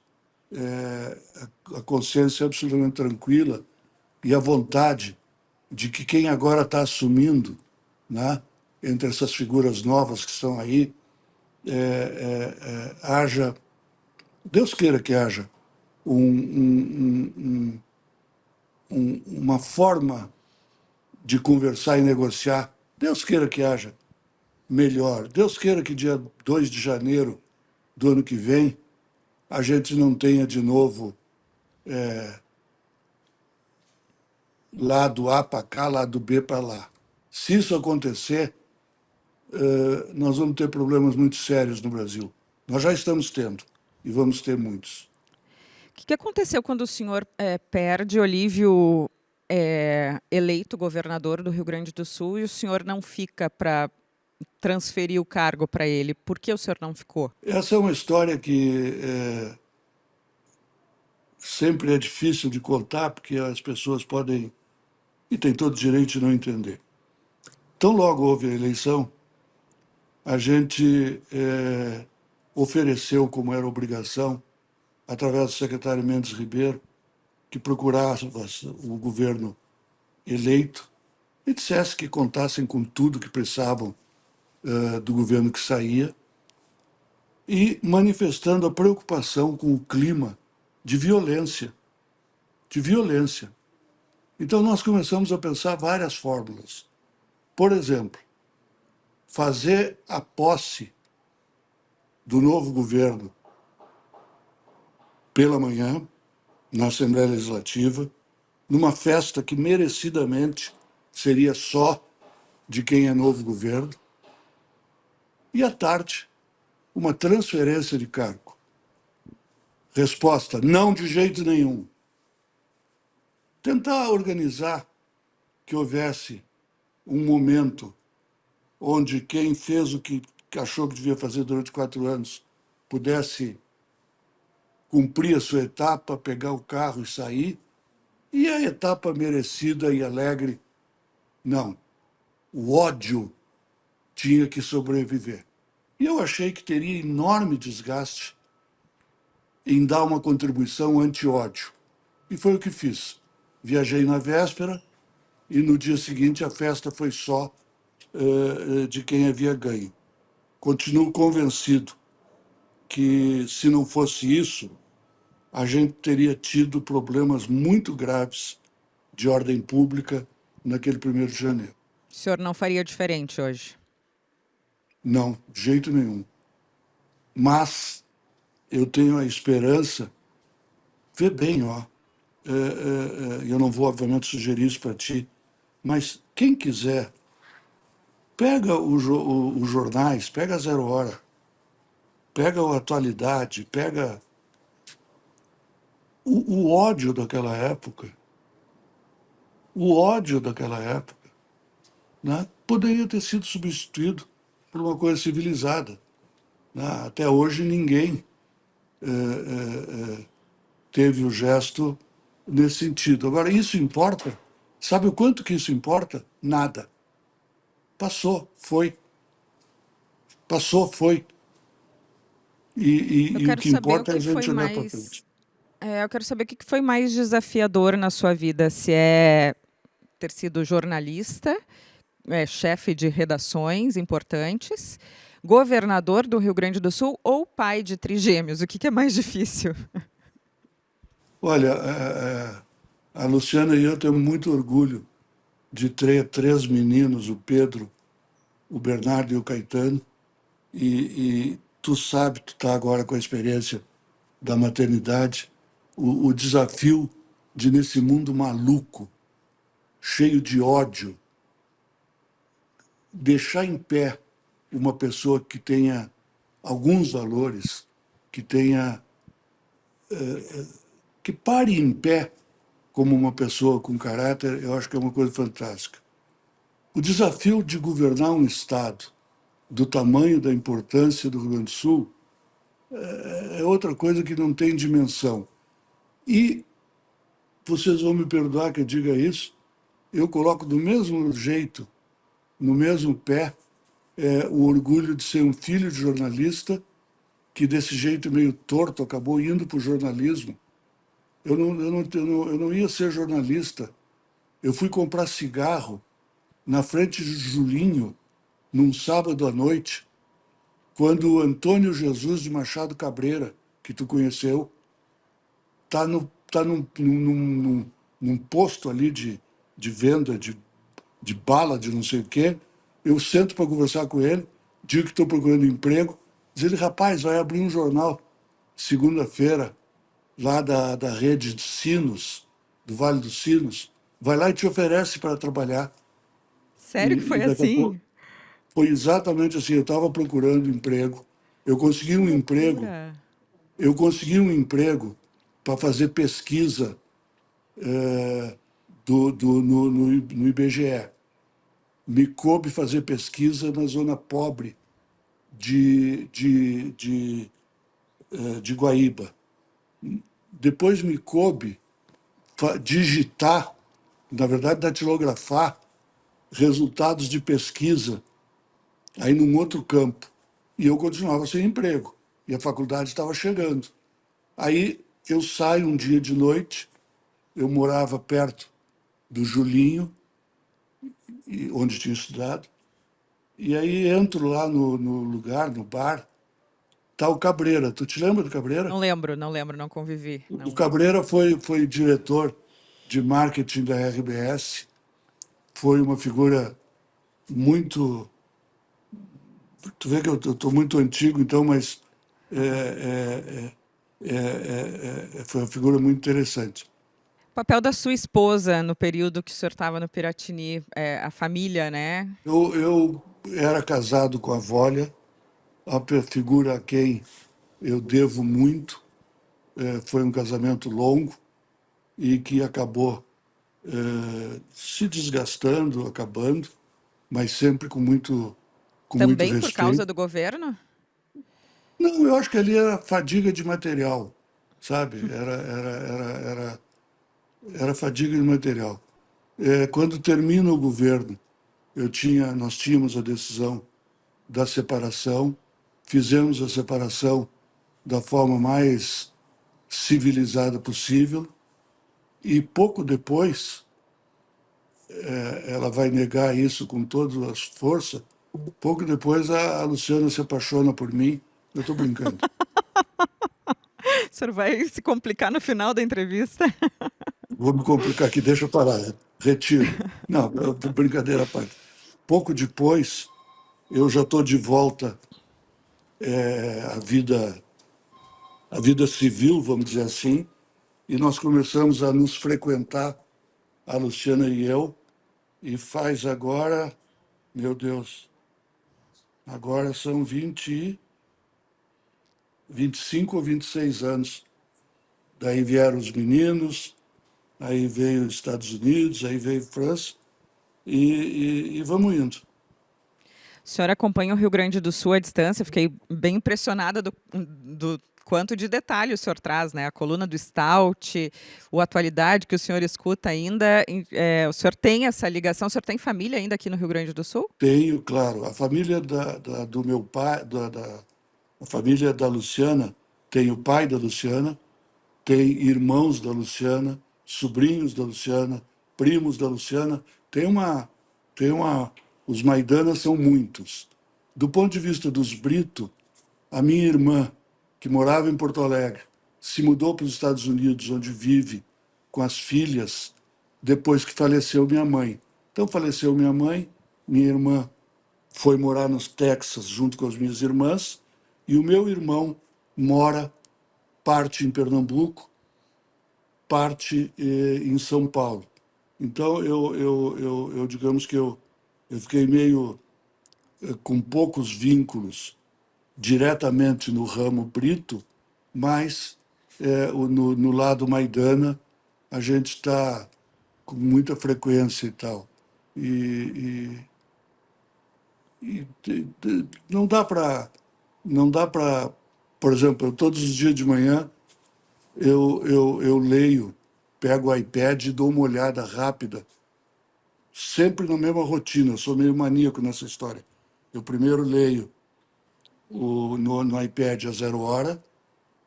a consciência absolutamente tranquila e a vontade de que quem agora está assumindo, né, entre essas figuras novas que estão aí, haja Deus queira que haja uma forma de conversar e negociar. Deus queira que haja melhor. Deus queira que dia 2 de janeiro do ano que vem a gente não tenha de novo lado A para cá, lado B para lá. Se isso acontecer, nós vamos ter problemas muito sérios no Brasil. Nós já estamos tendo e vamos ter muitos. O que aconteceu quando o senhor perde Olívio eleito governador do Rio Grande do Sul e o senhor não fica para transferir o cargo para ele? Por que o senhor não ficou? Essa é uma história que sempre é difícil de contar, porque as pessoas podem, e têm todo o direito de não entender. Tão logo houve a eleição, a gente ofereceu, como era obrigação, através do secretário Mendes Ribeiro, que procurasse o governo eleito e dissesse que contassem com tudo que precisavam do governo que saía, e manifestando a preocupação com o clima de violência, de violência. Então nós começamos a pensar várias fórmulas. Por exemplo, fazer a posse do novo governo pela manhã, na Assembleia Legislativa, numa festa que merecidamente seria só de quem é novo governo, e à tarde, uma transferência de cargo. Resposta: não, de jeito nenhum. Tentar organizar que houvesse um momento onde quem fez o que achou que devia fazer durante 4 anos pudesse cumprir a sua etapa, pegar o carro e sair, e a etapa merecida e alegre, não. O ódio tinha que sobreviver. E eu achei que teria enorme desgaste em dar uma contribuição anti-ódio. E foi o que fiz. Viajei na véspera e no dia seguinte a festa foi só de quem havia ganho. Continuo convencido que, se não fosse isso, a gente teria tido problemas muito graves de ordem pública naquele 1º de janeiro. O senhor não faria diferente hoje? Não, de jeito nenhum. Mas eu tenho a esperança, vê bem, ó, eu não vou, obviamente, sugerir isso para ti, mas quem quiser, pega os jornais, pega a Zero Hora, pega a Atualidade, pega o ódio daquela época, né, poderia ter sido substituído por uma coisa civilizada. Né? Até hoje ninguém teve o gesto nesse sentido. Agora, isso importa? Sabe o quanto que isso importa? Nada. Passou, foi. Passou, foi. Eu E o quero que saber o importa é a que foi gente olhar para mais. frente. Eu quero saber o que foi mais desafiador na sua vida. Se é ter sido jornalista, chefe de redações importantes, governador do Rio Grande do Sul ou pai de trigêmeos. O que é mais difícil? Olha, a Luciana e eu temos muito orgulho de ter 3 meninos, o Pedro, o Bernardo e o Caetano, e tu sabe, tu está agora com a experiência da maternidade, o desafio de, nesse mundo maluco, cheio de ódio, deixar em pé uma pessoa que tenha alguns valores, que tenha, que pare em pé como uma pessoa com caráter, eu acho que é uma coisa fantástica. O desafio de governar um Estado do tamanho da importância do Rio Grande do Sul é outra coisa que não tem dimensão. E vocês vão me perdoar que eu diga isso, eu coloco do mesmo jeito, no mesmo pé, o orgulho de ser um filho de jornalista que, desse jeito meio torto, acabou indo para o jornalismo. Eu não ia ser jornalista. Eu fui comprar cigarro na frente de Julinho, num sábado à noite, quando o Antônio Jesus de Machado Cabreira que tu conheceu, tá num posto ali de venda de bala, de não sei o quê. Eu sento para conversar com ele, digo que estou procurando emprego. Diz ele, rapaz, vai abrir um jornal segunda-feira, lá da rede de Sinos, do Vale dos Sinos. Vai lá e te oferece para trabalhar. Sério que E foi daqui a pouco assim? foi exatamente assim. Eu estava procurando emprego. Eu consegui Que um emprego. loucura. Eu consegui um emprego para fazer pesquisa no IBGE. Me coube fazer pesquisa na zona pobre de Guaíba. Depois me coube digitar, na verdade, datilografar resultados de pesquisa aí num outro campo. E eu continuava sem emprego. E a faculdade estava chegando. Aí eu saio um dia de noite, eu morava perto do Julinho, onde tinha estudado, e aí entro lá no lugar, no bar, tá o Cabreira. Tu te lembra do Cabreira? Não lembro, não convivi. O Não. Cabreira foi diretor de marketing da RBS, foi uma figura muito. Tu vê que eu estou muito antigo, então, mas foi uma figura muito interessante. O papel da sua esposa no período que o senhor estava no Piratini, a família, né? Eu era casado com a Vólia, a figura a quem eu devo muito. Foi um casamento longo e que acabou se desgastando, acabando, mas sempre com muito Também por causa respeito. do governo? Não, eu acho que ali era fadiga de material, sabe? Era fadiga de material. Quando termina o governo, nós tínhamos a decisão da separação, fizemos a separação da forma mais civilizada possível e pouco depois, ela vai negar isso com todas as forças, pouco depois a Luciana se apaixona por mim. Eu estou brincando. O senhor vai se complicar no final da entrevista? Vou me complicar aqui, deixa eu parar, retiro. Não, brincadeira à parte. Pouco depois, eu já estou de volta à vida civil, vamos dizer assim, e nós começamos a nos frequentar, a Luciana e eu, e faz agora, meu Deus, agora são 25 ou 26 anos. Daí vieram os meninos, aí veio os Estados Unidos, aí veio França, e vamos indo. O senhor acompanha o Rio Grande do Sul à distância. Fiquei bem impressionada do quanto de detalhe o senhor traz, né? A coluna do Stout, o Atualidade que o senhor escuta ainda. O senhor tem essa ligação? O senhor tem família ainda aqui no Rio Grande do Sul? Tenho, claro, a família do meu pai, a família da Luciana, tem o pai da Luciana, tem irmãos da Luciana, sobrinhos da Luciana, primos da Luciana. Os Maidanas são muitos. Do ponto de vista dos Brito, a minha irmã, que morava em Porto Alegre, se mudou para os Estados Unidos, onde vive com as filhas, depois que faleceu minha mãe. Então, faleceu minha mãe, minha irmã foi morar nos Texas junto com as minhas irmãs, e o meu irmão mora parte em Pernambuco, parte em São Paulo. Então, digamos que eu fiquei meio com poucos vínculos diretamente no ramo Brito, mas no lado Maidana a gente está com muita frequência e tal. E, não dá para, por exemplo, todos os dias de manhã eu leio, pego o iPad e dou uma olhada rápida, sempre na mesma rotina. Eu sou meio maníaco nessa história. Eu primeiro leio no iPad a 0 hora,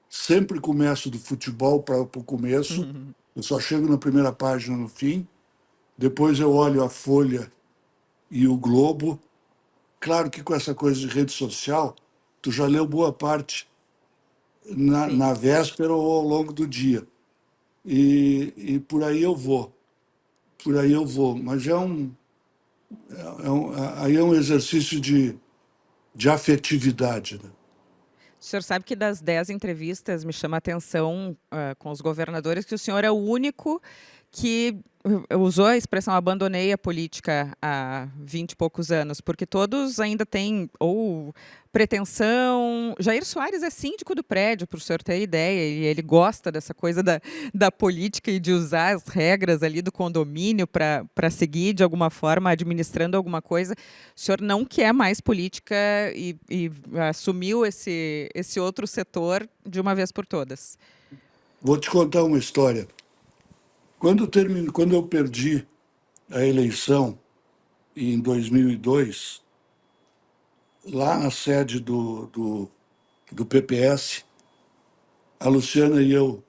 sempre começo do futebol para o começo, eu só chego na primeira página no fim, depois eu olho a Folha e o Globo. Claro que com essa coisa de rede social, tu já leu boa parte Sim. na véspera ou ao longo do dia. E por aí eu vou, por aí eu vou. Mas aí é um exercício de afetividade, né? O senhor sabe que das 10 entrevistas me chama a atenção com os governadores que o senhor é o único que usou a expressão abandonei a política há 20 e poucos anos, porque todos ainda têm ou pretensão. Jair Soares é síndico do prédio, para o senhor ter ideia, e ele gosta dessa coisa da política e de usar as regras ali do condomínio para seguir de alguma forma, administrando alguma coisa. O senhor não quer mais política e assumiu esse outro setor de uma vez por todas. Vou te contar uma história. Quando eu perdi a eleição em 2002, lá na sede do PPS, a Luciana e eu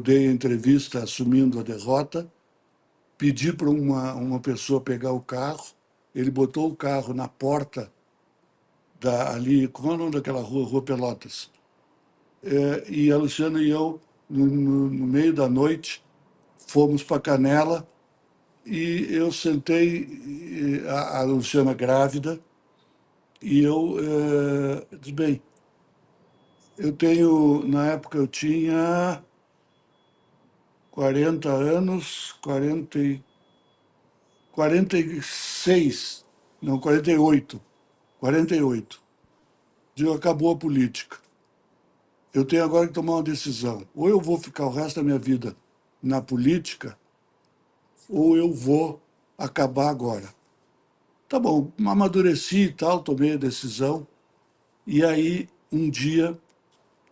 dei a entrevista assumindo a derrota, pedi para uma pessoa pegar o carro, ele botou o carro na porta ali, como é o nome daquela rua? Rua Pelotas. E a Luciana e eu, no meio da noite, fomos para Canela e eu sentei, a Luciana grávida, e eu disse, bem, na época eu tinha 40 anos, 46, não, 48, 48. Digo, acabou a política. Eu tenho agora que tomar uma decisão. Ou eu vou ficar o resto da minha vida na política, ou eu vou acabar agora. Tá bom, amadureci e tal, tomei a decisão. E aí, um dia,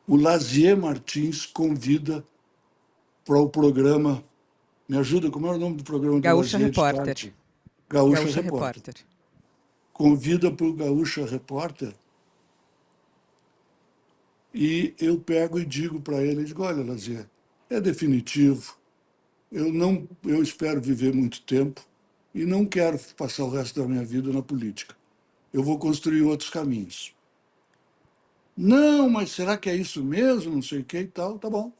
o Lazier Martins convida para o programa. Me ajuda, como é o nome do programa do Gaúcha Lazier de Repórter. tarde? Gaúcha Gaúcha Repórter. Repórter. Convida para o Gaúcha Repórter e eu pego e digo para ele, digo, olha, Lazier, é definitivo, eu espero viver muito tempo e não quero passar o resto da minha vida na política. Eu vou construir outros caminhos. Não, mas será que é isso mesmo? Não sei o que e tal. Tá bom.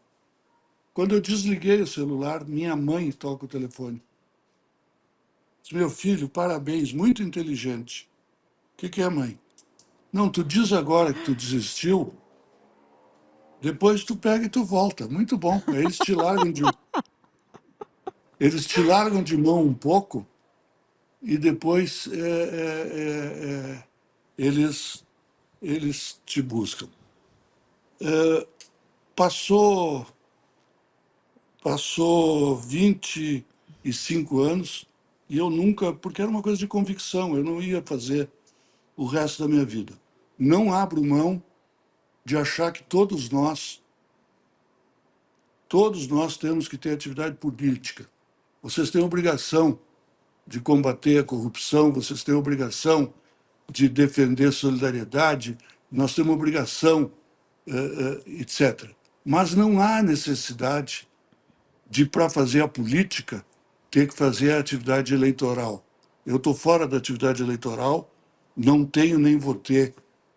Quando eu desliguei o celular, minha mãe toca o telefone. Diz, meu filho, parabéns, muito inteligente. O que é, mãe? Não, tu diz agora que tu desistiu, depois tu pega e tu volta. Muito bom. Aí eles te largam de mão um pouco e depois eles te buscam. Passou, passou 25 anos e eu nunca, porque era uma coisa de convicção, eu não ia fazer o resto da minha vida. Não abro mão de achar que todos nós temos que ter atividade política. Vocês têm obrigação de combater a corrupção, vocês têm obrigação de defender solidariedade, nós temos obrigação, etc. Mas não há necessidade de, para fazer a política, ter que fazer a atividade eleitoral. Eu estou fora da atividade eleitoral, não tenho nem vou ter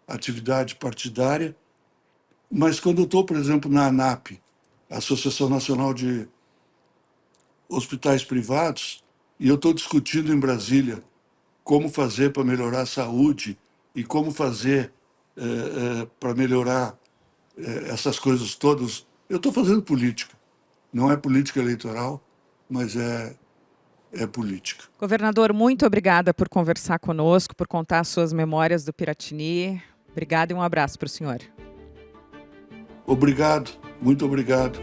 atividade partidária, mas quando eu estou, por exemplo, na ANAP, Associação Nacional de Hospitais Privados, e eu estou discutindo em Brasília como fazer para melhorar a saúde e como fazer para melhorar essas coisas todas, eu estou fazendo política. Não é política eleitoral, mas é política. Governador, muito obrigada por conversar conosco, por contar as suas memórias do Piratini. Obrigada e um abraço para o senhor. Obrigado, muito obrigado.